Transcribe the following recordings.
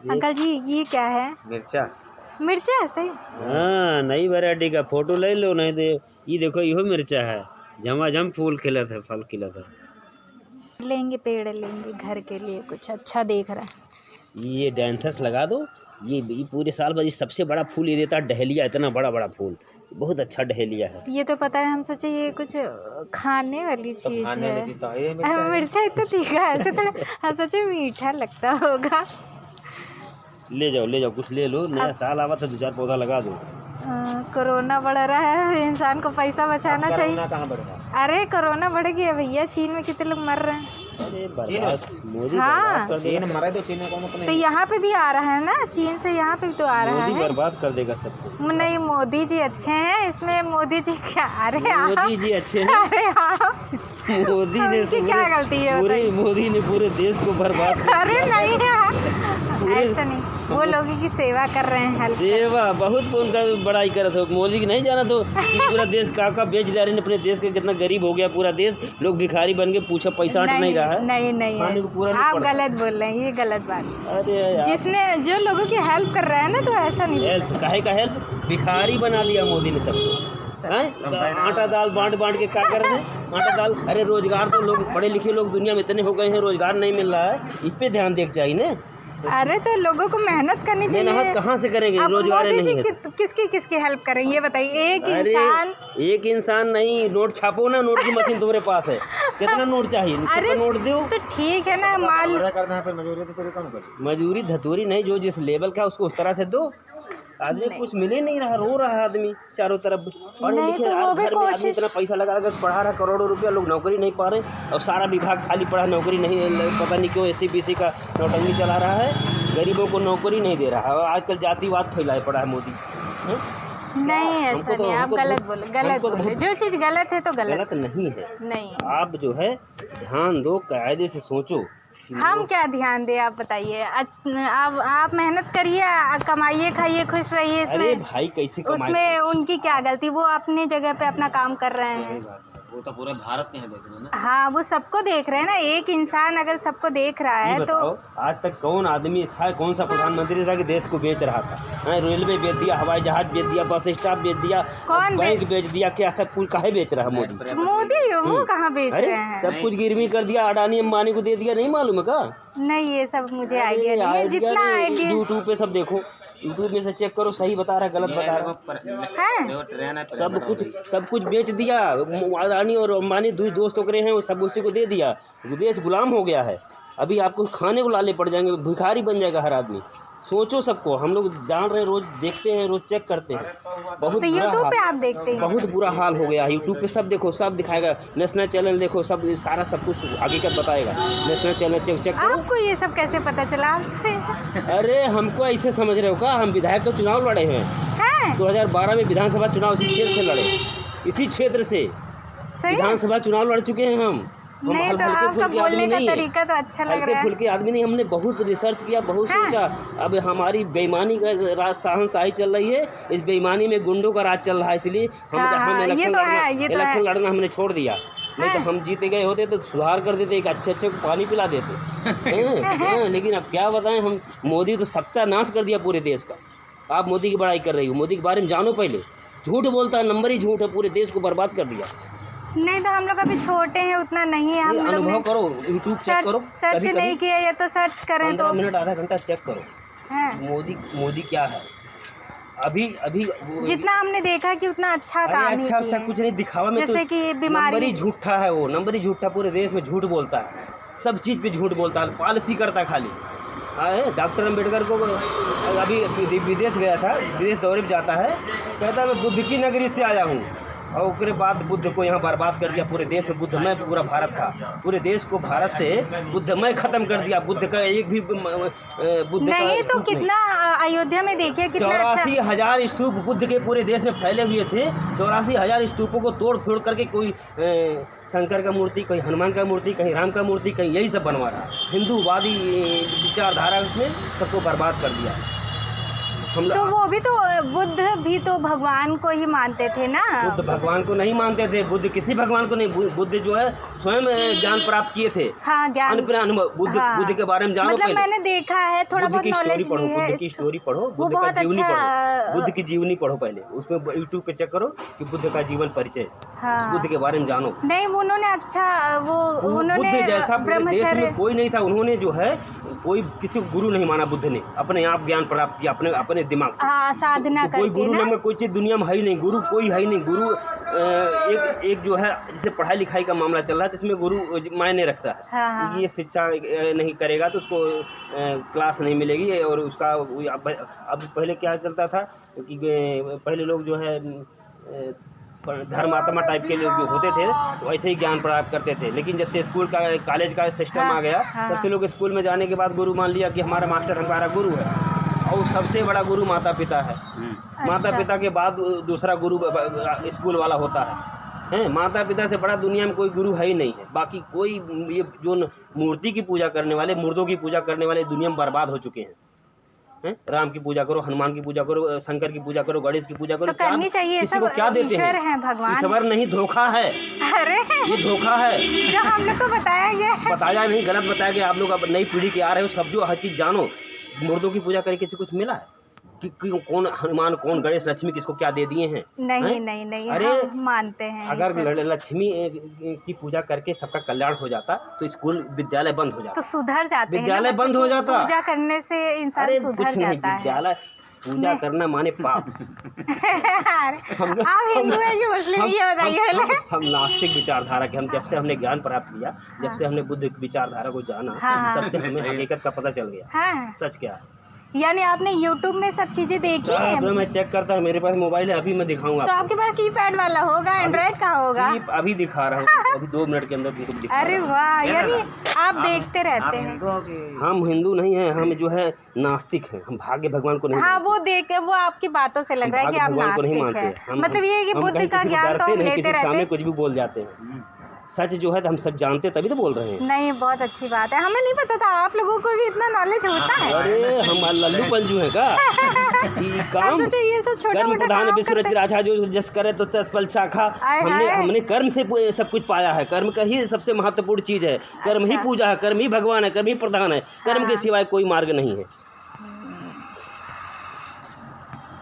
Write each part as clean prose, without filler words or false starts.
Uncle जी ये क्या है? मिर्चा। मिर्चा है सही? हाँ, नई वैरायटी का फोटो ले लो, नहीं तो ये देखो इहो मिर्चा है, झमाझम फूल खिलत है, फल खिलत है। लेंगे पेड़ लेंगे घर के लिए, कुछ अच्छा देख रहा है। ये डैंथस लगा दो, ये पूरे साल भर ये सबसे बड़ा फूल ये देता है डहेलिया, इतना बड़ा बड़ा फूल, बहुत अच्छा डहेलिया है। ये तो पता है, हम सोचे ये कुछ खाने वाली चीज खाने वाली है। चीज तो है, मिर्चा मिर्चा इतना तीखा है, ऐसे तो हम सोचे मीठा लगता होगा। ले जाओ कुछ ले लो, नया साल आवा तो 2-4 पौधा लगा दो। कोरोना बढ़ रहा है, इंसान को पैसा बचाना चाहिए। कोरोना कहाँ बढ़ रहा? अरे कोरोना बढ़ गया भैया, चीन में कितने लोग मर रहे हैं। अरे बर्बाद, मोदी हाँ। बर्बाद कर देगा। चीन मरा तो चीन में कौन अपने, तो यहाँ पे भी आ रहा है ना, चीन से यहाँ पे भी तो आ रहा मोदी है। बर्बाद कर देगा सबको। नहीं, मोदी जी अच्छे हैं, इसमें मोदी जी क्या, अरे मोदी जी अच्छे हैं। अरे हाँ, मोदी ने उनकी क्या गलती है पूरे मोदी ने पूरे देश को बर्बाद कर अरे नहीं ऐसा नहीं, वो लोगों की सेवा कर रहे हैं, हेल्प। सेवा बहुत उनका बड़ाई करत हो, मोदी की नहीं जाना तो कि पूरा देश का बेच दे रहे हैं, अपने देश का कितना गरीब हो गया पूरा देश, लोग भिखारी बन के पूछा पैसा हट नहीं रहा है। नहीं आप गलत बोल रहे हैं, ये गलत बात। अरे यार, जिसने जो लोगों की हेल्प कर रहा है ना, तो ऐसा नहीं। हेल्प काहे का हेल्प, भिखारी बना दिया मोदी ने सबको। आटा दाल बांट के क्या कर रहे हैं, आटा दाल। अरे रोजगार तो लोग पढ़े लिखे लोग दुनिया में इतने हो गए हैं, रोजगार नहीं मिल रहा है, इस पे ध्यान देना चाहिए ना। अरे तो लोगों को मेहनत करनी चाहिए। मेहनत कहाँ से करेंगे, रोजगार नहीं है। किसकी हेल्प करें ये बताइए। एक इंसान नहीं, नोट छापो ना, नोट की मशीन तुम्हारे पास है, कितना नोट चाहिए, अरे नोट दो तो ठीक है ना, माल मजूरी धतूरी नहीं, जो जिस लेवल का उसको उस तरह से दो। आदमी कुछ मिले नहीं रहा, रो रहा है आदमी चारों तरफ, पढ़े लिखे घर में आदमी इतना पैसा लगा कर पढ़ा रहा, करोड़ों रुपया, लोग नौकरी नहीं पा रहे, और सारा विभाग खाली पड़ा, नौकरी नहीं, पता नहीं क्यों SC-BC का नौटंकी चला रहा है, गरीबों को नौकरी नहीं दे रहा है, और आजकल जातिवाद फैलाए पड़ा है मोदी। नहीं ऐसा नहीं, आप गलत बोले, जो चीज़ गलत है तो गलत नहीं है। नहीं, आप जो है ध्यान दो, कायदे से सोचो। हम क्या ध्यान दे, आप बताइए। आप मेहनत करिए, कमाइए, खाइए, खुश रहिए। इसमें अरे भाई कैसे कमाए, उसमें उनकी क्या गलती, वो अपनी जगह पे अपना काम कर रहे हैं। वो तो पूरे भारत के हैं देख रहे हैं ना। हाँ, वो सबको देख रहे हैं ना, एक इंसान अगर सबको देख रहा है तो। आज तक कौन आदमी था, कौन सा प्रधानमंत्री था कि देश को बेच रहा था? रेलवे बेच दिया, हवाई जहाज बेच दिया, बस स्टॉप बेच दिया, बैंक बेच दिया, क्या सब कुछ काहे बेच रहा है मोदी? वो कहाँ बेच रहे हैं? सब कुछ गिरवी कर दिया, अडानी अंबानी को दे दिया, नहीं मालूम है का? नहीं, ये सब मुझे आइडिया नहीं है। जितना आइडिया यूट्यूब पे सब देखो, यूट्यूब में से चेक करो, सही बता रहा है गलत बता रहा है। सब कुछ बेच दिया, अडानी और अंबानी दो दोस्त करे हैं, वो सब उसी को दे दिया, देश गुलाम हो गया है। अभी आपको खाने को लाले पड़ जाएंगे, भिखारी बन जाएगा हर आदमी। सोचो सबको, हम लोग जान रहे, रोज देखते हैं, रोज चेक करते हैं, बहुत तो यूट्यूब पे आप देखते हैं, बहुत बुरा हाल हो गया। यूट्यूब पे सब देखो, सब दिखाएगा, नेशनल चैनल देखो, सब सारा सब कुछ हकीकत बताएगा। नेशनल चैनल चेक करो। आपको ये सब कैसे पता चला? अरे हमको ऐसे समझ रहे हो का, हम विधायक का चुनाव लड़े हैं 2012 में, विधानसभा चुनाव इसी क्षेत्र से लड़े, इसी क्षेत्र से विधानसभा चुनाव लड़ चुके हैं हम। हल्के फुल्के आदमी नहीं है, हल्के फुल्के आदमी नहीं, हमने बहुत रिसर्च किया, बहुत सोचा। अब हमारी बेईमानी का राज शाहनशाही चल रही है, इस बेईमानी में गुंडों का राज चल रहा है, इसलिए हम इलेक्शन लड़ना हमने छोड़ दिया। नहीं तो हम जीते गए होते तो सुधार कर देते, एक अच्छे को पानी पिला देते। लेकिन अब क्या बताएं, हम मोदी तो सत्यानाश कर दिया पूरे देश का। आप मोदी की बड़ाई कर रही हो, मोदी के बारे में जानो पहले, झूठ बोलता है, नंबर ही झूठ है, पूरे देश को बर्बाद कर दिया। नहीं तो हम लोग अभी छोटे हैं, उतना नहीं है, हम अनुभव करो, यूट्यूब चेक करो, सर्च नहीं किया, ये तो सर्च करें 15 मिनट आधा घंटा चेक करो। मोदी क्या है अभी जितना हमने देखा कि उतना अच्छा काम अच्छा कुछ नहीं, दिखावा में जैसे कि बीमारी, नंबर ही झूठा है, वो नंबर ही झूठा, पूरे देश में झूठ बोलता है, सब चीज़ पे झूठ बोलता है, पॉलिसी करता है खाली। डॉक्टर अम्बेडकर को अभी विदेश गया था, विदेश दौरे में जाता है, कहता है मैं बुद्ध की नगरी से आया हूँ, और उसके बाद बुद्ध को यहाँ बर्बाद कर दिया। पूरे देश में बुद्धमय पूरा भारत था, पूरे देश को भारत से बुद्धमय खत्म कर दिया। बुद्ध का एक भी बुद्ध नहीं तो कितना अयोध्या में देखिए, 84,000 स्तूप बुद्ध के पूरे देश में फैले हुए थे। 84,000 स्तूपों को तोड़ फोड़ करके कोई शंकर का मूर्ति, कहीं हनुमान का मूर्ति, कहीं राम का मूर्ति, कहीं यही सब बनवा रहा। हिंदूवादी विचारधारा में सबको बर्बाद कर दिया। हम तो वो भी तो बुद्ध भी तो भगवान को ही मानते थे ना। बुद्ध भगवान को नहीं मानते थे, बुद्ध किसी भगवान को नहीं, बुद्ध जो है स्वयं ज्ञान प्राप्त किए थे। हाँ, ज्ञान बुद्ध के बारे में जानो। मतलब मैंने देखा है, थोड़ा बहुत नॉलेज भी है। बुद्ध की स्टोरी पढ़ो, वो बहुत अच्छा। बुद्ध की जीवनी पढ़ो पहले, उसमें यूट्यूब पे चेक करो कि बुद्ध का जीवन परिचय, बुद्ध के बारे में जानो। नहीं, उन्होंने अच्छा उन्होंने बुद्ध जैसा पूरे देश में कोई नहीं था। उन्होंने जो है कोई किसी को गुरु नहीं माना, बुद्ध ने अपने आप ज्ञान प्राप्त किया अपने दिमाग से। साधना करके कोई गुरु नहीं, कोई चीज दुनिया में है ही नहीं, गुरु कोई है ही नहीं। गुरु एक जो है, जैसे पढ़ाई लिखाई का मामला चल रहा है तो इसमें गुरु मायने रखता है। हाँ। ये शिक्षा नहीं करेगा तो उसको क्लास नहीं मिलेगी। और उसका अब पहले क्या चलता था कि पहले लोग जो है धर्मात्मा टाइप के लोग जो होते थे तो ऐसे ही ज्ञान प्राप्त करते थे। लेकिन जब से स्कूल का कॉलेज का सिस्टम आ गया, तब से लोग स्कूल में जाने के बाद गुरु मान लिया कि हमारा मास्टर हमारा गुरु है। और सबसे बड़ा गुरु माता पिता है। माता पिता के बाद दूसरा गुरु स्कूल वाला होता है। माता पिता से बड़ा दुनिया में कोई गुरु है ही नहीं है। बाकी कोई ये जो मूर्ति की पूजा करने वाले, मुर्दों की पूजा करने वाले दुनिया में बर्बाद हो चुके हैं। राम की पूजा करो, हनुमान की पूजा करो, शंकर की पूजा करो, गणेश की पूजा करो। तो करनी चाहिए, किसी को क्या देते हैं? भगवान ईश्वर नहीं, धोखा है। अरे ये धोखा है जो हम लोग को बताया गया है। बताया नहीं, गलत बताया गया। आप लोग अब नई पीढ़ी के आ रहे हो, सब जो हर चीज जानो। मुर्दों की पूजा करके किसी कुछ मिला है कि कौन हनुमान, कौन गणेश, लक्ष्मी किसको क्या दे दिए हैं? नहीं, अरे हम मानते हैं। अगर लक्ष्मी की पूजा करके सबका कल्याण हो जाता तो स्कूल विद्यालय बंद हो जाता, तो सुधर जाते, विद्यालय बंद हो जाता। पूजा करने से इंसान सुधर जाता है। विद्यालय पूजा करना माने पाप। आप हिंदू है कि मुस्लिम, ये बताइए। हम नास्तिक विचारधारा के, हम जब से हमने ज्ञान प्राप्त किया, जब से हमने बुद्ध विचारधारा को जाना, तब से हमें हकीकत का पता चल गया सच क्या है। यानी आपने YouTube में सब चीजें देखी हैं? मैं चेक करता हूँ, मेरे पास मोबाइल है, अभी मैं दिखाऊंगा। तो आपके पास कीपैड वाला होगा, एंड्रॉइड का होगा? अभी दिखा रहा हूँ, अभी 2 मिनट के अंदर तुमको दिखा। अरे वाह, यानी आप देखते रहते हैं। हम हिंदू नहीं हैं, हम जो है नास्तिक हैं। हम भाग्य भगवान को नहीं। हाँ, वो आपकी बातों से लग रहा है कि आप नास्तिक हैं। मतलब ये कि बुद्ध का ज्ञान तो हम लेते रहते हैं, कुछ भी बोल जाते हैं। सच जो है तो हम सब जानते तभी तो बोल रहे हैं। नहीं, बहुत अच्छी बात है, हमें नहीं पता था आप लोगों को भी इतना नॉलेज होता है। अरे हम लल्लू पंजू हैं का? काम ये सब छोटा मोटा प्रधान विश्वरथ राजा जो जस करे तो तस फल शाखा। हमने कर्म से सब कुछ पाया है। कर्म का ही सबसे महत्वपूर्ण चीज है। कर्म ही पूजा है, कर्म ही भगवान है, कर्म ही प्रधान है। कर्म के सिवाय कोई मार्ग नहीं है।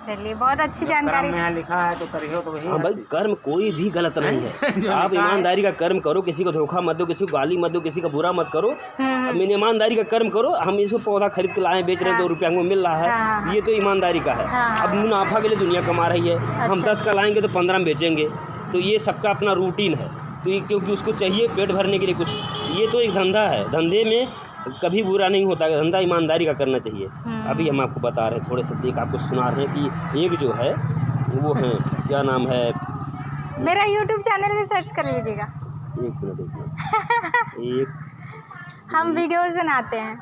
चलिए, बहुत अच्छी जानकारी। में यहाँ लिखा है तो करियो तो वही। हाँ भाई, कर्म कोई भी गलत नहीं है। आप ईमानदारी का कर्म करो, किसी को धोखा मत दो, किसी को गाली मत दो, किसी का बुरा मत करो। अब ईमानदारी का कर्म करो। हम इसको पौधा खरीद के लाए, बेच रहे हैं, 2 रुपया हमको मिल रहा है, ये तो ईमानदारी का है। अब मुनाफा के लिए दुनिया कमा रही है। हम 10 का लाएंगे तो 15 में बेचेंगे, तो ये सबका अपना रूटीन है। तो ये क्योंकि उसको चाहिए पेट भरने के लिए कुछ, ये तो एक धंधा है। धंधे में कभी बुरा नहीं होता, धंधा ईमानदारी का करना चाहिए। अभी हम आपको बता रहे हैं, थोड़े से एक आपको सुना रहे हैं कि एक जो है वो है, क्या नाम है, मेरा YouTube चैनल में सर्च कर लीजिएगा। एक मिनट हम वीडियोस बनाते हैं।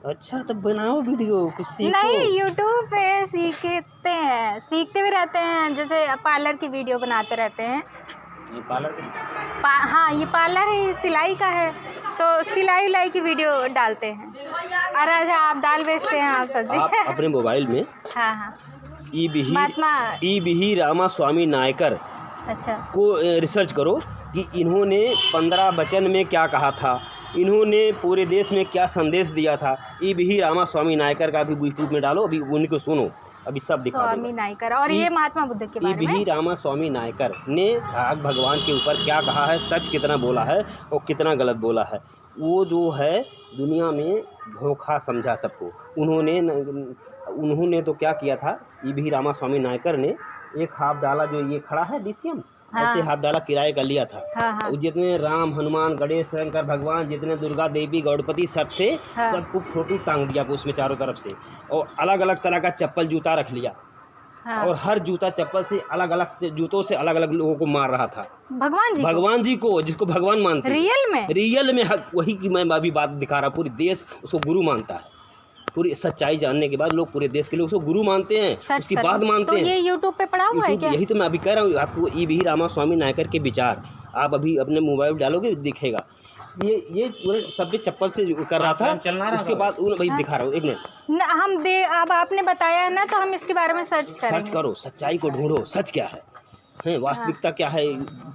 अच्छा, तब बनाओ वीडियो, कुछ सीखो। नहीं, YouTube पे सीखते भी रहते हैं। जैसे पार्लर की वीडियो बनाते रहते हैं। ये पार्लर हाँ, ये पार्लर है, सिलाई का है, तो सिलाई उलाई की वीडियो डालते हैं। अरे अच्छा, आप दाल बेचते हैं, आप सब्जी। आप अपने मोबाइल में हाँ ई रामा स्वामी नायकर को रिसर्च करो कि इन्होंने 15 वचन में क्या कहा था, इन्होंने पूरे देश में क्या संदेश दिया था। ई रामा स्वामी नायकर का भी यूट्यूब में डालो, अभी उनको सुनो, अभी सब दिखा स्वामी नायकर। और ये महात्मा बुद्ध के बारे में। रामा स्वामी नायकर ने भगवान के ऊपर क्या कहा है, सच कितना बोला है और कितना गलत बोला है। वो जो है दुनिया में धोखा समझा सबको। उन्होंने तो क्या किया था, ई रामा स्वामी नायकर ने एक हाफ डाला, जो ये खड़ा है DCM, ऐसे हाफ डाला किराए का लिया था। जितने राम, हनुमान, गणेश, शंकर भगवान, जितने दुर्गा देवी, गौड़पति सब थे, सबको फोटो टांग दिया उसमें चारों तरफ से, और अलग अलग तरह का चप्पल जूता रख लिया। और हर जूता चप्पल से अलग अलग जूतों से अलग अलग लोगों को मार रहा था। भगवान जी को, जिसको भगवान मानते हैं। रियल में वही की मैं अभी बात दिखा रहा। पूरी देश उसको गुरु मानता है। पूरी सच्चाई जानने के बाद लोग पूरे देश के लोग उसको गुरु मानते हैं, उसकी बात मानते हैं। तो ये यूट्यूब पे पड़ा हुआ है क्या? यही तो मैं अभी कह रहा हूँ आपको। ई रामा स्वामी नायकर के विचार आप अभी अपने मोबाइल डालोगे दिखेगा। ये पूरे सब पे चप्पल से कर रहा था, उसके बाद भाई दिखा रहा हूँ, एक मिनट। अब आपने बताया है ना, तो हम इसके बारे में सर्च करो, सच्चाई को ढूंढो, सच क्या है वास्तविकता क्या है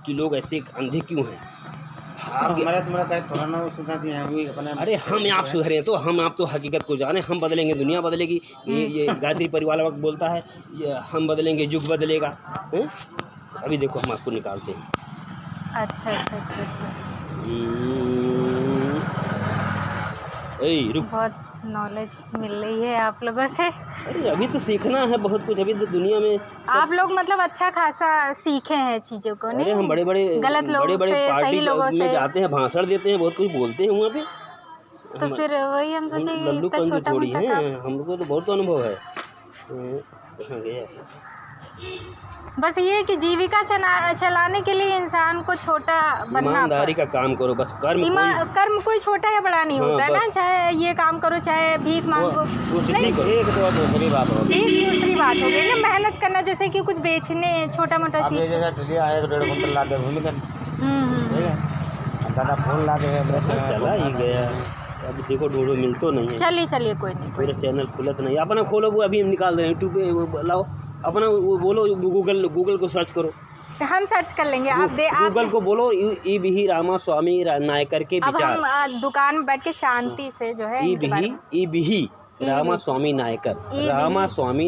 कि लोग ऐसे अंधे क्यों हैं। अरे हम आप सुधरे तो हम आप तो हकीकत को जाने, हम बदलेंगे दुनिया बदलेगी। ये गायत्री परिवार वक्त बोलता है हम बदलेंगे युग बदलेगा। अभी देखो हम आपको निकालते हैं। अच्छा अच्छा अच्छा अच्छा, रुक, बहुत नॉलेज मिल रही है आप लोगों से। अरे अभी तो सीखना है बहुत कुछ, अभी तो दुनिया में आप लोग मतलब अच्छा खासा सीखे हैं चीज़ों को, नहीं? अरे हम बड़े बड़े गलत लोगों से, सही लोगों में जाते हैं, भाषण देते हैं, बहुत कुछ बोलते हैं वहाँ पे। तो फिर वही हम सोचे लल्लू पंजू थोड़ी है, हमको तो बहुत अनुभव है। बस ये कि जीविका चलाने के लिए इंसान को छोटा बनना, ईमानदारी का काम करो बस। कर्म कोई छोटा या बड़ा नहीं होता है ना, चाहे ये काम करो चाहे भीख मांगो, नहीं दूसरी बात हो गई ना। मेहनत करना, जैसे कि कुछ बेचने, छोटा मोटा चीज, चला ही गया। अब देखो ढूंढो, मिल तो नहीं है। चलिए कोई नहीं, पूरे चैनल खुलत नहीं, अपना खोलो, वो अभी हम निकाल रहे हैं यूट्यूब पे, लाओ अपना वो बोलो, गूगल को सर्च करो, हम सर्च कर लेंगे। आप गूगल को बोलो ई भी रामास्वामी नायकर के विचार। अब हम दुकान में बैठ के शांति से जो है ई भी रामास्वामी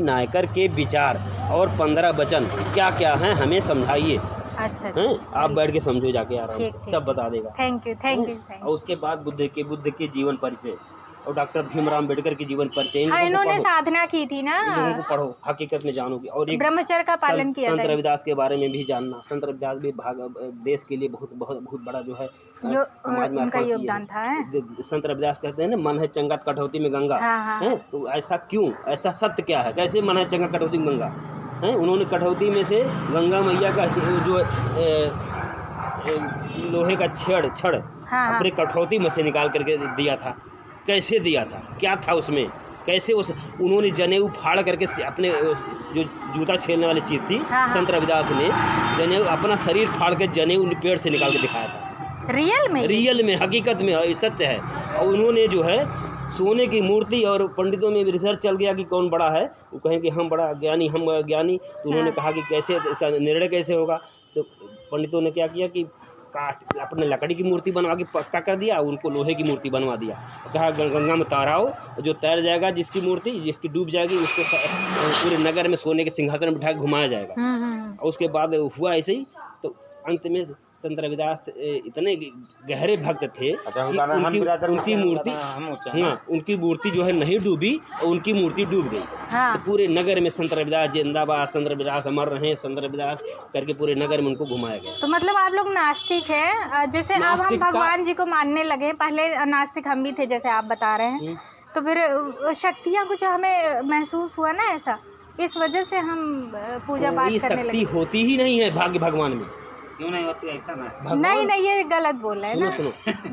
नायकर के विचार और 15 वचन क्या क्या हैं हमें समझाइए। अच्छा, आप बैठ के समझो जाके आराम से, सब बता देगा। Thank you. और उसके बाद बुद्ध के जीवन परिचय और डॉक्टर भीमराव अम्बेडकर की जीवन परिचय, इन्होंने साधना की थी ना, लोगों को पढ़ो, हकीकत में जानोगी। और एक ब्रह्मचर्य का पालन किया। संत रविदास के बारे में भी जानना। संत रविदास भी देश के लिए बहुत बड़ा जो है समाज में उनका योगदान था। संत रविदास कहते हैं ना, मन है चंगा कटौती में गंगा है, तो ऐसा क्यों, ऐसा सत्य क्या है, कैसे मन है चंगा कटौती में गंगा है। उन्होंने कटौती में से गंगा मैया का जो लोहे का छड़ अपने कटौती में से निकाल करके दिया था। कैसे दिया था, क्या था उसमें, कैसे उन्होंने जनेऊ फाड़ करके अपने जो जूता छेलने वाली चीज़ थी, संत रविदास ने जनेऊ अपना शरीर फाड़ के जनेऊ पेड़ से निकाल के दिखाया था। रियल में हकीकत में सत्य है। और उन्होंने जो है सोने की मूर्ति, और पंडितों में भी रिसर्च चल गया कि कौन बड़ा है, वो कहें कि हम बड़ा ज्ञानी, हम ज्ञानी। तो उन्होंने कहा कि कैसे इसका निर्णय कैसे होगा, तो पंडितों ने क्या किया कि अपने लकड़ी की मूर्ति बनवा के पक्का कर दिया, उनको लोहे की मूर्ति बनवा दिया। कहा गंगा में ताराओ, जो तैर जाएगा जिसकी मूर्ति, जिसकी डूब जाएगी, उसको पूरे नगर में सोने के सिंहासन में बिठा के घुमाया जाएगा। और उसके बाद हुआ ऐसे ही। तो अंत में संत रविदास इतने गहरे भक्त थे कि उनकी मूर्ति जो है नहीं डूबी, और उनकी मूर्ति डूब गई। तो पूरे नगर में संत रविदास जिंदाबाद, संत रविदास अमर रहे, संत रविदास करके पूरे नगर में उनको घुमाया गया। तो मतलब आप लोग नास्तिक हैं, जैसे अब हम भगवान जी को मानने लगे, पहले नास्तिक हम भी थे जैसे आप बता रहे हैं। तो फिर शक्तियाँ कुछ हमें महसूस हुआ ना ऐसा, इस वजह से हम पूजा पाठ करने लगे। शक्ति होती ही नहीं है भाग्य भगवान में, क्यों नहीं होती, ऐसा ना नहीं ये गलत बोल रहे हैं ना,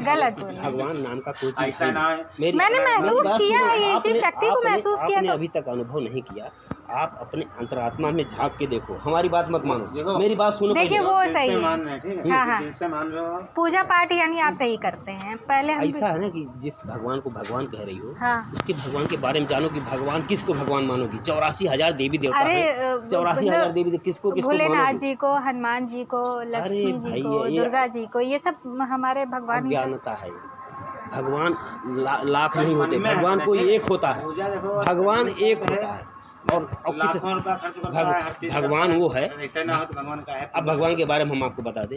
गलत बोल रहे हैं। भगवान नाम का कोई चीज ऐसा ना है। मैंने महसूस किया है ये चीज, शक्ति को महसूस किया। आपने अभी तक अनुभव नहीं किया, आप अपने अंतरात्मा में झांक के देखो। हमारी बात मत मानो, मेरी बात सुनो। देखिए वो सही है, मान रहे हैं, ठीक है, दिल से मान रहे हो। पूजा पाठ यानी आप नहीं करते हैं, पहले हम ऐसा है ना कि जिस भगवान को भगवान कह रही हो, उसके भगवान के बारे में जानो कि भगवान किसको भगवान मानोगी। 84,000 देवी देवता है, 84,000 देवी किसको भोलेनाथ जी को, हनुमान जी को, लक्ष्मी जी को, दुर्गा जी को, ये सब हमारे भगवान। ज्ञानता है, भगवान लाख नहीं होते, भगवान कोई एक होता है, भगवान एक होता है। और किस भगवान वो है, ऐसा ना हो तो भगवान का है। अब भगवान के बारे में हम आपको बता दें,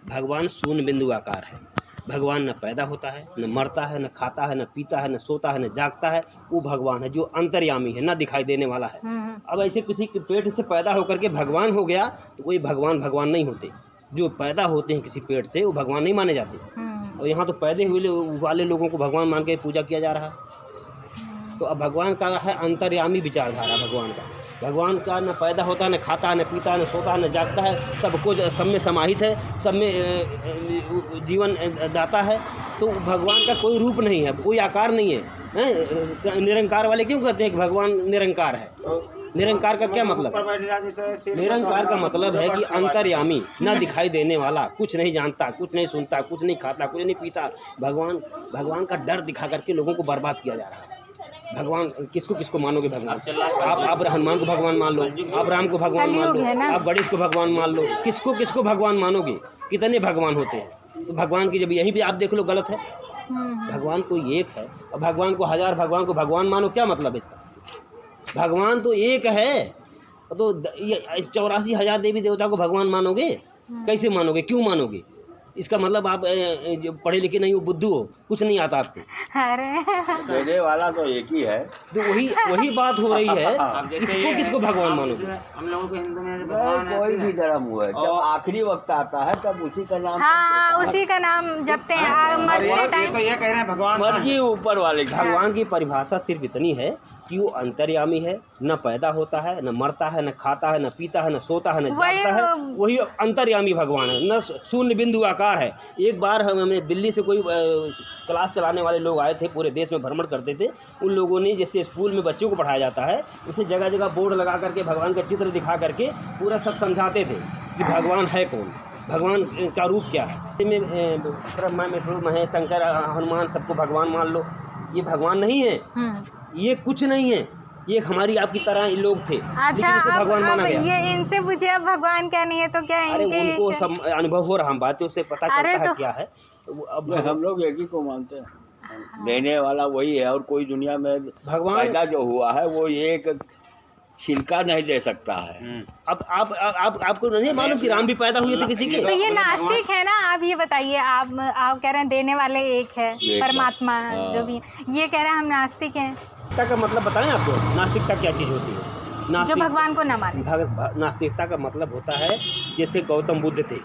भगवान शून्य बिंदु आकार है। भगवान न पैदा होता है, न मरता है, न खाता है, न पीता है, न सोता है, न जागता है। वो भगवान है जो अंतर्यामी है, न दिखाई देने वाला है। अब ऐसे किसी के पेट से पैदा होकर के भगवान हो गया तो कोई भगवान नहीं होते। जो पैदा होते हैं किसी पेट से वो भगवान नहीं माने जाते। और यहाँ तो पैदा हुए वाले लोगों को भगवान मान के पूजा किया जा रहा है। तो अब भगवान का है अंतर्यामी विचारधारा। भगवान का न पैदा होता है, न खाता है, न पीता है, न सोता है, न जागता है, सबको सब में समाहित है, सब में जीवन दाता है। तो भगवान का कोई रूप नहीं है, कोई आकार नहीं है। निरंकार वाले क्यों कहते हैं कि भगवान निरंकार है? निरंकार का क्या मतलब ऊपर बैठ जा जैसे शेर निरंकार का मतलब है कि अंतर्यामी, न दिखाई देने वाला, कुछ नहीं जानता, कुछ नहीं सुनता, कुछ नहीं खाता, कुछ नहीं पीता। भगवान का डर दिखा करके लोगों को बर्बाद किया जा रहा है। भगवान किसको मानोगे? भगवान आप हनुमान को भगवान मान लो, आप राम को भगवान मान लो, आप गणेश को भगवान मान लो, किसको भगवान मानोगे? कितने भगवान होते हैं? तो भगवान की जब यहीं पे आप देख लो गलत है। भगवान कोई एक है और भगवान को हजार भगवान को भगवान मानो, क्या मतलब इसका? भगवान तो एक है, तो 84,000 देवी देवता को भगवान मानोगे? कैसे मानोगे? क्यों मानोगे? इसका मतलब आप जो पढ़े लिखे नहीं हो, बुद्धू हो, कुछ नहीं आता आपको। अरे देने वाला तो एक ही है। तो वही बात हो रही है। किसको भगवान मानोगे? हम लोगों को हिंदू में भगवान है, कोई भी धर्म हुआ है, जब आखिरी वक्त आता है तब उसी का नाम हाँ, उसी का नाम जपते हैं। और ये मरते तो टाइम ये कह रहे हैं भगवान मर्जी ऊपर वाले की। भगवान की परिभाषा सिर्फ इतनी है कि वो अंतर्यामी है, न पैदा होता है, न मरता है, न खाता है, न पीता है, न सोता है, न जागता है। वही अंतर्यामी भगवान है। न शून्य बिंदु आकार है। एक बार हमें दिल्ली से कोई क्लास चलाने वाले लोग आए थे, पूरे देश में भ्रमण करते थे। उन लोगों ने जैसे स्कूल में बच्चों को पढ़ाया जाता है, उसे जगह जगह बोर्ड लगा करके भगवान का चित्र दिखा करके पूरा सब समझाते थे कि भगवान है कौन, भगवान का रूप क्या है। ब्रह्मा विष्णु महेश शंकर हनुमान सबको भगवान मान लो, ये भगवान नहीं है, ये कुछ नहीं है। ये हमारी आपकी तरह ही लोग थे। अच्छा, भगवान माना अब गया। ये इनसे पूछिए अब भगवान क्या नहीं है तो क्या अरे इनके उनको सब अनुभव हो रहा, हम बातें उससे पता चलता है तो- क्या है। अब हम लोग एक ही को मानते हैं, देने वाला वही है। और कोई दुनिया में भगवान पैदा जो हुआ है वो एक छिलका नहीं दे सकता है। अब आपको नहीं मालूम कि राम भी पैदा हुए थे किसी के? तो ये नास्तिक है ना। आप ये बताइए, आप कह रहे हैं देने वाले एक है, परमात्मा जो भी है। ये कह रहे हैं हम नास्तिक हैं। नास्तिकता का मतलब बताएं आपको। नास्तिकता क्या चीज़ होती है? जो भगवान को न माने। नास्तिकता का मतलब होता है जैसे गौतम बुद्ध थे।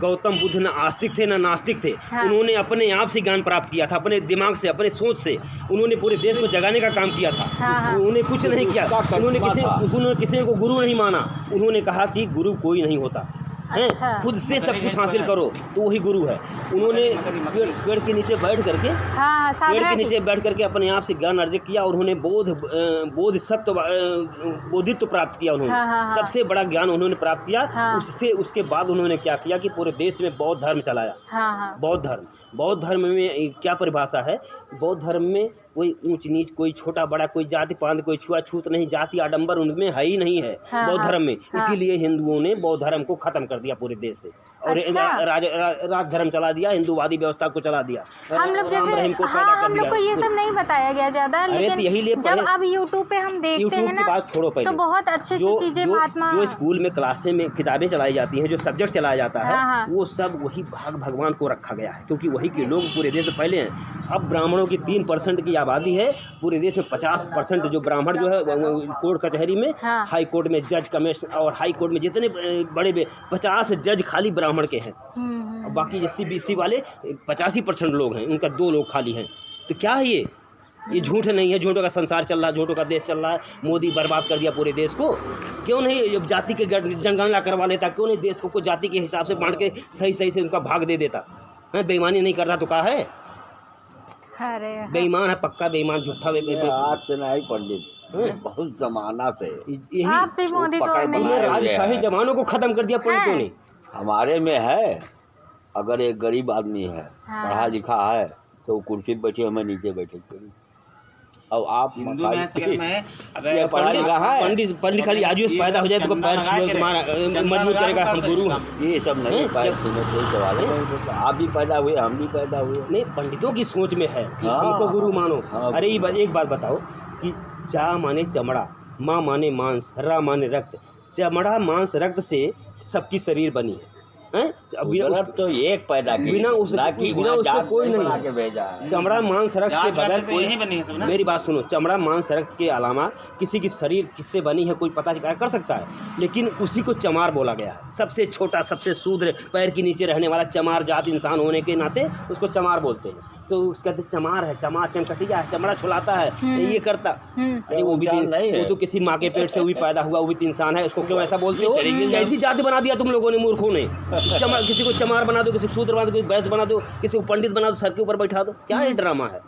गौतम बुद्ध न आस्तिक थे न नास्तिक थे। हाँ। उन्होंने अपने आप से ज्ञान प्राप्त किया था, अपने दिमाग से, अपने सोच से। उन्होंने पूरे देश को जगाने का काम किया था। हाँ। उन्होंने कुछ नहीं किया। उन्होंने किसी को गुरु नहीं माना। उन्होंने कहा कि गुरु कोई नहीं होता है, अच्छा। खुद से सब कुछ हासिल करो तो वही गुरु है। उन्होंने पेड़ के नीचे बैठ करके हाँ, पेड़ के नीचे बैठ करके अपने आप से ज्ञान अर्जित किया। और उन्होंने बोधित्व प्राप्त किया। उन्होंने हाँ। सबसे बड़ा ज्ञान उन्होंने प्राप्त किया। हाँ। उसके बाद उन्होंने क्या किया कि पूरे देश में बौद्ध धर्म चलाया। हाँ। बौद्ध धर्म में क्या परिभाषा है? बौद्ध धर्म में कोई ऊंच नीच, कोई छोटा बड़ा, कोई जाति पात, कोई छुआछूत नहीं, जाति आडंबर उनमें है ही नहीं है। हाँ, बौद्ध धर्म में हाँ। इसीलिए हिंदुओं ने बौद्ध धर्म को खत्म कर दिया पूरे देश से और अच्छा। राज धर्म चला दिया, हिंदुवादी व्यवस्था को चला दिया। हम लोग राम रहीम को जैसे पैदा कर हम लोग दिया। को ये सब नहीं बताया गया ज्यादा, अरे लेकिन तो यही लिए जब अब यूट्यूब पे हम देखते यूट्यूब हैं की ना, बात छोड़ो पहले, तो बहुत अच्छी चीजें महात्मा जो स्कूल में क्लासे में किताबें चलाई जाती हैं, जो सब्जेक्ट चलाया जाता है, हाँ। वो सब वही भगवान को रखा गया है, क्योंकि वही के लोग पूरे देश में पहले हैं। अब ब्राह्मणों की 3% की आबादी है पूरे देश में। 50% जो ब्राह्मण जो है कोर्ट कचहरी में, हाँ। हाई कोर्ट में जज, कमिश्नर और हाई कोर्ट में जितने बड़े 50 जज खाली ब्राह्मण के हैं। अब बाकी एससी बीसी वाले 85% लोग हैं, उनका 2 लोग खाली हैं। तो क्या है ये झूठ नहीं है? झूठों का संसार चल रहा है, झूठों का देश चल रहा है। मोदी बर्बाद कर दिया पूरे देश को। क्यों नहीं जाति के जनगणना करवा लेता? क्यों नहीं देश को जाति के हिसाब से बांट के सही से उनका भाग दे देता है? बेईमानी नहीं कर रहा तो कहा है? अरे बेईमान है, पक्का बेईमान, झूठा आज से नहीं पंडित, बहुत जमाना से यही आप भी मोदी को पकड़ नहीं बनाए हुए राजशाही हैं। जमानों को खत्म कर दिया पंडितों ने। हमारे में है। अगर एक गरीब आदमी है, हाँ। पढ़ा लिखा है, तो वो कुर्सी पे बैठे, हमें नीचे बैठे करी। अब आप हिंदू में सकल में ये पढ़ा लिखा है, पंडित पढ़ लिखा आज पैदा हो जाए तो पैर मजबूत करेगा, हम गुरु हैं। ये सब नहीं पाए। तुम्हें कोई सवाल है? आप भी पैदा हुए, हम भी पैदा हुए। नहीं, पंडितों की सोच में है कि हाँ। हमको गुरु मानो। हाँ। अरे एक बात बताओ कि चा माने चमड़ा, माँ माने मांस, रा माने रक्त। चमड़ा मांस रक्त से सबकी शरीर बनी है। तो एक पैदा की, बिना उसको कोई नहीं बना के भेजा है। चमड़ा मांस रक्त के बगैर तो यही बनी है सब ना। मेरी बात सुनो, चमड़ा मांस रक्त के अलावा किसी की शरीर किससे बनी है कोई पता कर सकता है? लेकिन उसी को चमार बोला गया है। सबसे छोटा, सबसे शूद्र, पैर के नीचे रहने वाला चमार जात इंसान होने के नाते उसको चमार बोलते हैं। तो उसका चमार है, चमार चमकटिया है, चमड़ा छुलाता है, ये करता। अरे वो भी नहीं है। वो तो किसी माँ के पेट से हुई पैदा हुआ, वो भी इंसान है। उसको क्यों ऐसा बोलते हो? ऐसी जाति बना दिया तुम लोगों ने, मूर्खों ने। किसी को चमार बना दो, किसी को शूद्र बना दो, किसी को बैस बना दो, किसी को पंडित बना दो, सर के ऊपर बैठा दो। क्या ये ड्रामा है?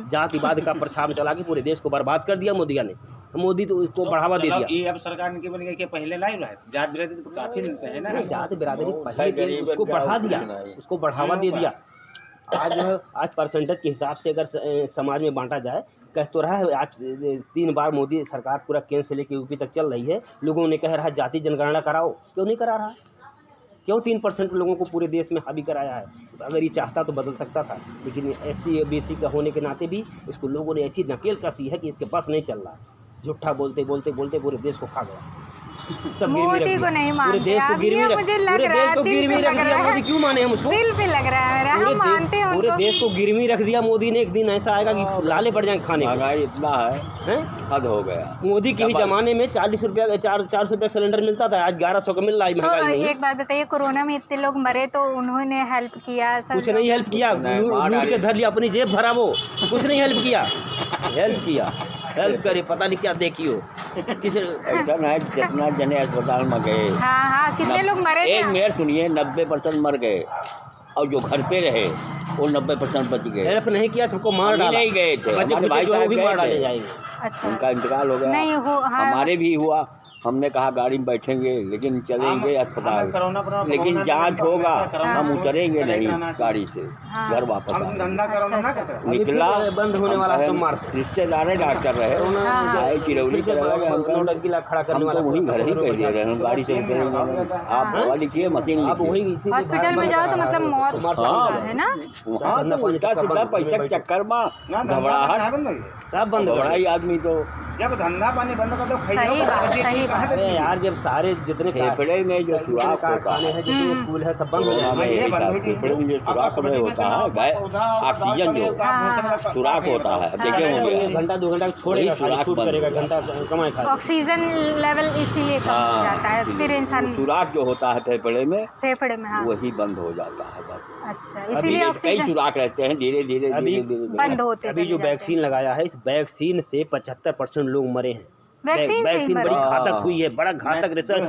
जातिवाद का प्रसार चला के पूरे देश को बर्बाद कर दिया मोदिया ने। मोदी तो उसको बढ़ावा दे चलो, दिया। ये अब सरकार की बन गई कि पहले लाइव रहा है जात बिरादरी तो काफी है ना। नहीं, जात बिरादरी पहले भी उसको बढ़ा दिया, उसको बढ़ावा दे दिया। आज जो है आज परसेंटेज के हिसाब से अगर समाज में बांटा जाए, कह तो रहा है आज 3 बार मोदी सरकार पूरा केंद्र से लेकर यूपी तक चल रही है, लोगों ने कह रहा है जाति जनगणना कराओ, क्यों नहीं करा रहा? क्यों 3% लोगों को पूरे देश में हावी कराया है? अगर ये चाहता तो बदल सकता था, लेकिन SC BC का होने के नाते भी इसको लोगों ने ऐसी नकेल कसी है कि इसके बस नहीं चल रहा है। झूठा बोलते बोलते बोलते पूरे देश को खा गया। सब मोदी को नहीं मानते पूरे देश को गिरवी रख मुझे लग पूरे रहा देश है, को दिल गिरवी पे रख लग दिया रहा मोदी। है, क्यों माने हम उसको? दिल पे लग रहा है मेरा, हम मानते हैं पूरे उनको। देश को गिरवी रख दिया मोदी ने। एक दिन ऐसा आएगा कि लाले पड़ जाएंगे खाने को। महंगाई इतना है, हद हो गया। मोदी के ही जमाने में 40 रुपया 400 रुपया सिलेंडर मिलता था, आज 1100 का मिल रहा है। तो महंगाई नहीं है। एक बात बताइए, कोरोना में इतने लोग मरे तो उन्होंने हेल्प किया? सब कुछ नहीं हेल्प किया, लूट के धर लिया, अपनी जेब भरा, वो कुछ नहीं हेल्प किया। हेल्प करे पता नहीं क्या देखियो किसी। ऐसा है जितना जने अस्पताल में गए, हाँ, कितने लोग मरे थे? 1 मिनट सुनिए, 90% मर गए और जो घर पे रहे वो 90% बच गए। हेल्प नहीं किया, सबको मार डाला। नहीं गए थे, बच्चे हमारे भाई जो है वो भी साहब मार गए डाले थे। जाएंगे। अच्छा, उनका इंतकाल हो गया। नहीं हो, हाँ। हमारे भी हुआ, हमने कहा गाड़ी में बैठेंगे लेकिन चलेंगे अस्पताल, लेकिन जांच होगा, हम उतरेंगे नहीं गाड़ी से, घर वापस हम आएंगे। धंधा करोना ना अच्छा, करते निकला, बंद होने वाला है सोमवार से। रिश्तेदार डॉक्टर रहे, आए चिरौली से लगा के नोटंकी खड़ा करने हम वाला तो वहीं घर ही कह दे रहे हैं, गाड़ी से उतरेंगे। आप दवा लिखिए, मशीन आप लिखिए। वही इसी हॉस्पिटल में जाओ तो मतलब मौत हाँ। है ना। वहाँ तो उल्टा सीधा पैसा के चक्कर में घबराहट, सब बंद हो घबराई आदमी तो जब धंधा पानी बंद कर दो, सही बात, सही बात। अरे यार, जब सारे जितने फेफड़े में जो सुराख होता कारखाने है, हैं, जितने स्कूल है, सब बंद हो कोरोना में जाएंगे। यही था, फेफड़े में जो सुराख में होता है, ऑक्सीजन जो सुराख होता है, देखे होंगे, 1 घंटा 2 घंटा छोड़ेगा, वही सुराख शूट बंद करेगा, हो घंटा कमाए खाए। ऑक्सीजन लेवल इसीलिए कम हो जाता है, फिर इंसान सुराख जो होता है फेफड़े में, फेफड़े में। हाँ, वही बंद हो जाता है बस। अच्छा, अभी इसीलिए कई ऑक्सीजन सुराख रहते हैं, धीरे धीरे अभी बंद होते अभी जो चले जाते वैक्सीन लगाया है, इस वैक्सीन से 75% लोग मरे हैं। वैक्सीन से ही वैक्सीन मरे। बड़ी हाँ। घातक हुई है, बड़ा घातक रिसर्च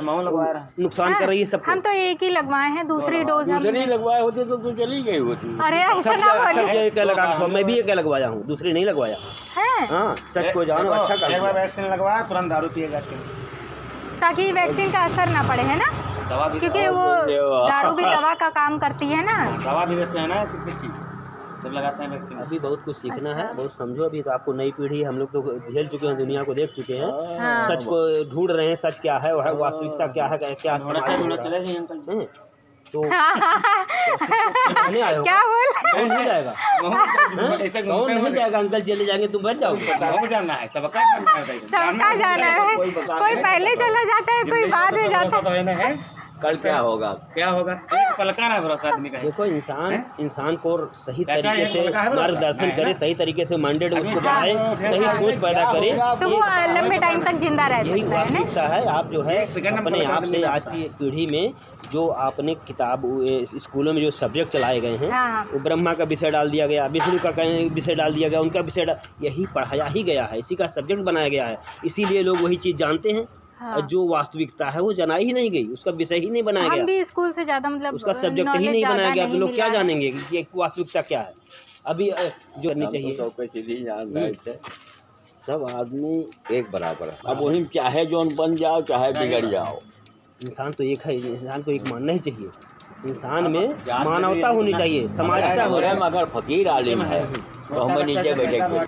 नुकसान कर रही है सबको। हम तो एक ही लगवाए हैं, दूसरी डोज हम। दूसरे लगवाए होते तो तू चली गई होती। अरे ऐसा अच्छा ना किया, अच्छा बोले। किया, एक लगा छोड़, मैं भी एक लगवाया हूँ, दूसरी नहीं लगवाया। है, हाँ, सच को जानो, अच्छा कर एक बार दिया। वैक्सीन लगवाया, तुरंत दारू पिए जाते हैं। ताकि वैक्सीन का असर ना पड़े, है ना, दवा भी क्योंकि वो दारू भी दवा का काम करती है ना। दवा भी देते हैं ना कितनी जब लगाते हैं वैक्सीन। अभी बहुत कुछ सीखना है, बहुत समझो। अभी तो आपको नई पीढ़ी, हम लोग तो झेल चुके हैं, दुनिया को देख चुके हैं, हाँ। सच को ढूंढ रहे हैं, सच क्या है, वह वास्तविकता क्या है, क्या समाज में हो रहा चले जाइए अंकल। है। तो कहने आए हो, क्या बोल? कौन नहीं जाएगा? ऐसे कौन नहीं जाएगा? अंकल चले जाएंगे, तुम बच जाओगे। गाँव जाना है, सबका जाना है, सबका जाना है, कोई पहले चला जाता है, कोई बाद में जाता है। तो है ना, है कल क्या होगा? क्या होगा? एक पल का ना भरोसा आदमी का है। देखो, इंसान को सही चाचा, तरीके ये से लड़का है बड़ा मार्गदर्शन है करे, ना? सही तरीके से माइंडेड उसको हाँ, बनाए, सही सोच पैदा करे। तो वो लंबे टाइम तक जिंदा रह यही सकता है ना। वास्तविकता है। आप जो है एक सेकंड में अपने बता आप से देंगे आज की पीढ़ी में जो आपने किताब स्कूलों में जो सब्जेक्ट चलाए गए हैं, हाँ। वो ब्रह्मा का विषय डाल दिया गया, विष्णु का कहीं विषय डाल दिया गया, उनका विषय यही पढ़ाया ही गया है, इसी का सब्जेक्ट बनाया गया है। इसीलिए लोग वही चीज़ जानते हैं। हाँ। जो वास्तविकता है वो जनाई ही नहीं गई, उसका विषय ही नहीं बनाया हम गया, भी स्कूल से ज्यादा मतलब उसका सब्जेक्ट ही knowledge नहीं ज्यादा बनाया गया, तो नहीं लोग क्या मिला है। जानेंगे कि वास्तविकता क्या है। अभी जो करनी चाहिए, तो कोई सीधी जान रहे थे, सब आदमी एक बराबर है। अब वही चाहे जो बन जाओ, चाहे बिगड़ जाओ, इंसान तो एक है, इंसान को एक मानना ही चाहिए। इंसान में मानवता होनी चाहिए, समाजता हो। अगर फकीर आलिम है तो हमें नीचे बैठेंगे।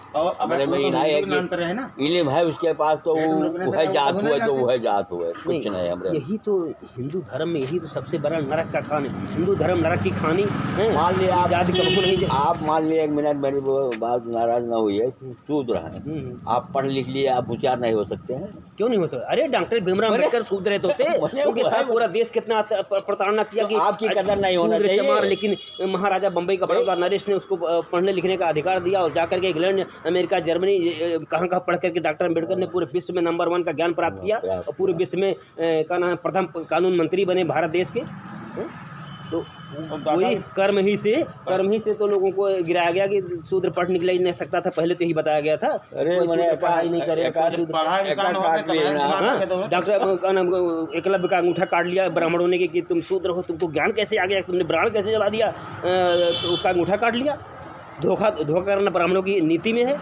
हमारे में इनाय है कि इल्म है उसके पास, तो वो है जात हुए तो वो है जात हुए, कुछ नहीं हमारे। यही तो हिंदू धर्म में, यही तो सबसे बड़ा नरक का खान है। हिंदू धर्म नरक की खानी है। मान लिया आप जाति कबू नहीं। आप मान लिया, एक मिनट मेरी वो बात नाराज ना हुई है, शूद्र हैं, आप पढ़ लिख लिए, आप होशियार नहीं हो सकते हैं? क्यों नहीं हो सकता? अरे डॉक्टर भीमराव अम्बेडकर शूद्र तो थे, उनके साथ पूरा देश कितना प्रताड़ना किया कि आपकी कदर नहीं होना शूद्र चाहिए। चमार, लेकिन महाराजा बम्बई का बड़ौदा नरेश ने उसको पढ़ने लिखने का अधिकार दिया, और जाकर के इंग्लैंड, अमेरिका, जर्मनी, कहाँ पढ़ करके डॉक्टर अम्बेडकर ने पूरे विश्व में नंबर 1 का ज्ञान प्राप्त किया, और पूरे विश्व में का नाम प्रथम कानून मंत्री बने भारत देश के। तो वही कर्म ही से तो लोगों को गिराया गया कि शूद्र पढ़ निकला ही नहीं सकता था। पहले तो यही बताया गया था, अरे मैंने पढ़ाई नहीं करे, डॉक्टर का नाम एकलव्य का अंगूठा काट लिया ब्राह्मणों ने कि तुम शूद्र हो, तुमको ज्ञान कैसे आ गया, तुमने ब्राह्मण कैसे जला दिया, तो उसका अंगूठा काट लिया। धोखा करना ब्राह्मणों की नीति में है।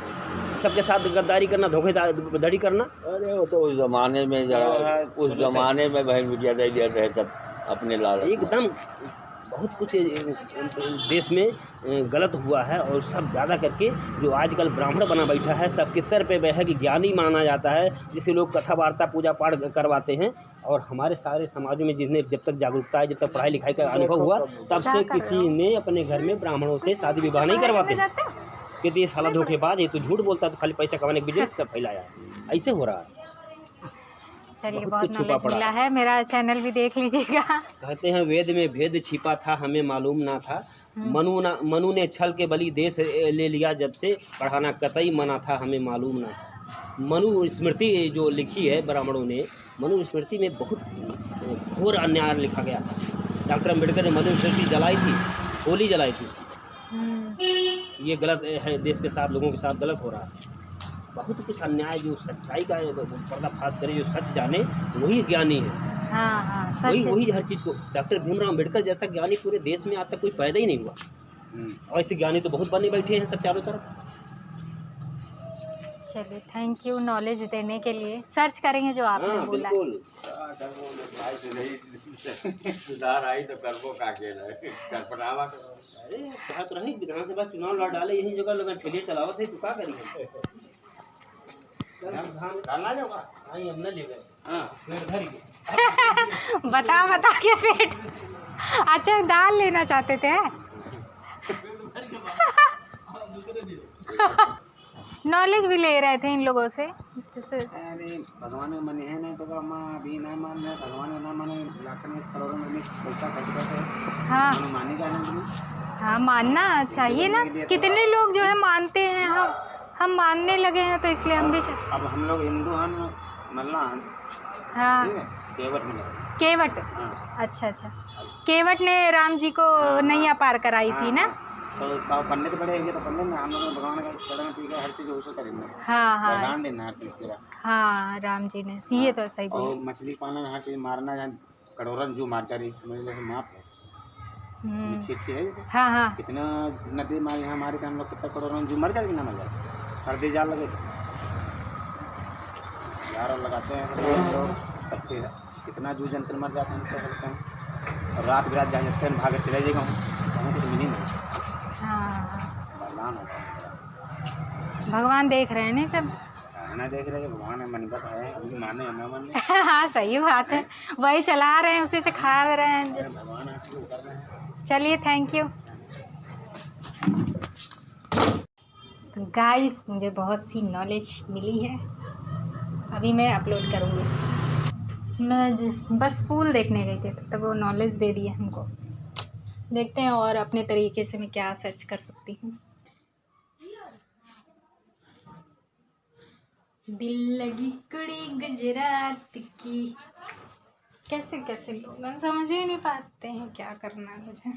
सबके साथ गद्दारी करना, धोखेधड़ी करना। अरे वो तो उस जमाने में जरा, उस जमाने में बहन बिटिया दे दिया रहे सब अपने लाल। एकदम बहुत कुछ देश में गलत हुआ है, और सब ज़्यादा करके जो आजकल ब्राह्मण बना बैठा है, सबके सर पे वह है कि ज्ञानी माना जाता है, जिसे लोग कथा वार्ता पूजा पाठ करवाते हैं। और हमारे सारे समाजों में जिसने जब तक जागरूकता है, जब तक पढ़ाई लिखाई का अनुभव हुआ, तब से किसी ने अपने घर में ब्राह्मणों से शादी विवाह नहीं करवाते। कहते ये साला धोखेबाज है, तो झूठ बोलता है, तो खाली पैसा कमाने के बिजनेस कर फैलाया, ऐसे हो रहा है। चलिए बहुत नॉलेज मिला है, मेरा चैनल भी देख लीजिएगा। कहते हैं वेद में भेद छिपा था, हमें मालूम ना था। मनु ने छल के बलि देश ले लिया, जब से पढ़ाना कतई मना था, हमें मालूम ना था। मनु स्मृति जो लिखी है ब्राह्मणों ने, मनु स्मृति में बहुत घोर अन्याय लिखा गया था। डॉक्टर अम्बेडकर ने मनु स्मृति जलाई थी, होली जलाई थी। ये गलत है, देश के साथ, लोगों के साथ गलत हो रहा है। बहुत कुछ अन्याय, जो सच्चाई का पर्दाफाश करे, जो सच जाने, वही ज्ञानी है। हाँ हाँ, सच वही हर चीज़ को। डॉक्टर भीमराव अम्बेडकर जैसा ज्ञानी पूरे देश में आज तक कोई पैदा ही नहीं हुआ, और ऐसे ज्ञानी तो बहुत बने बैठे हैं सब चारों तरफ। चलिए, थैंक यू नॉलेज देने के लिए। सर्च करेंगे जो आपने बोला। सुधार आई तो करबो का कर पटावा। अरे कहा तो नहीं, विधानसभा चुनाव लड़ डाले, यही जगह लोग ठेलिया चलावत है, तो क्या करेंगे? बता के पेट। अच्छा, दाल लेना चाहते थे। नॉलेज भी ले रहे थे इन लोगों से। जैसे अरे भगवान में मन है नहीं तो अभी ना मान रहे, भगवान ना माने, लाखों में करोड़ों में पैसा खर्च करते। हाँ मानेगा नहीं। हाँ, मानना चाहिए ना। कितने लोग जो है मानते हैं, हम मानने लगे हैं, तो इसलिए हम भी। अब हम लोग हिंदू हैं, मल्ला हैं। हाँ, केवट में केवट। हाँ। अच्छा, केवट ने राम जी को नैया पार कराई थी ना। तो पंडित बड़े होंगे तो पंडित ने हम लोग भगवान का चरण पी के हर चीज उसको करेंगे। हाँ वरदान देना हर चीज तेरा। हाँ, राम जी ने ये तो सही बोला। और मछली पालन, हर चीज मारना, करोड़ों जो मारता रही, समझ माप है। अच्छी है जैसे। हाँ, कितना नदी मारी हमारी, तो हम लोग कितना करोड़ों जो मर जाए कि ना मर जाए। हर दे जाल लगे यार लगाते हैं तो लोग सबके, कितना जीव जंतु मर जाते हैं। और रात बिरात जहाँ जाते हैं, भाग चले जाएगा, हमें कुछ मिली नहीं। हाँ, बरदान होता है। भगवान देख रहे हैं नहीं सब। ना देख रहे हैं, भगवान मनबत है, उनकी माने ना माने। हाँ, सही बात है, वही चला रहे हैं, उसी से खा रहे हैं। भगवान कर रहे हैं। चलिए, थैंक यू। तो गाइस, मुझे बहुत सी नॉलेज मिली है, अभी मैं अपलोड करूँगी। मैं बस फूल देखने गई थी, तब वो नॉलेज दे दिए हमको। देखते हैं और अपने तरीके से मैं क्या सर्च कर सकती हूँ। दिल लगी कुड़ी गुजरात की, कैसे लोग समझ ही नहीं पाते हैं क्या करना है मुझे।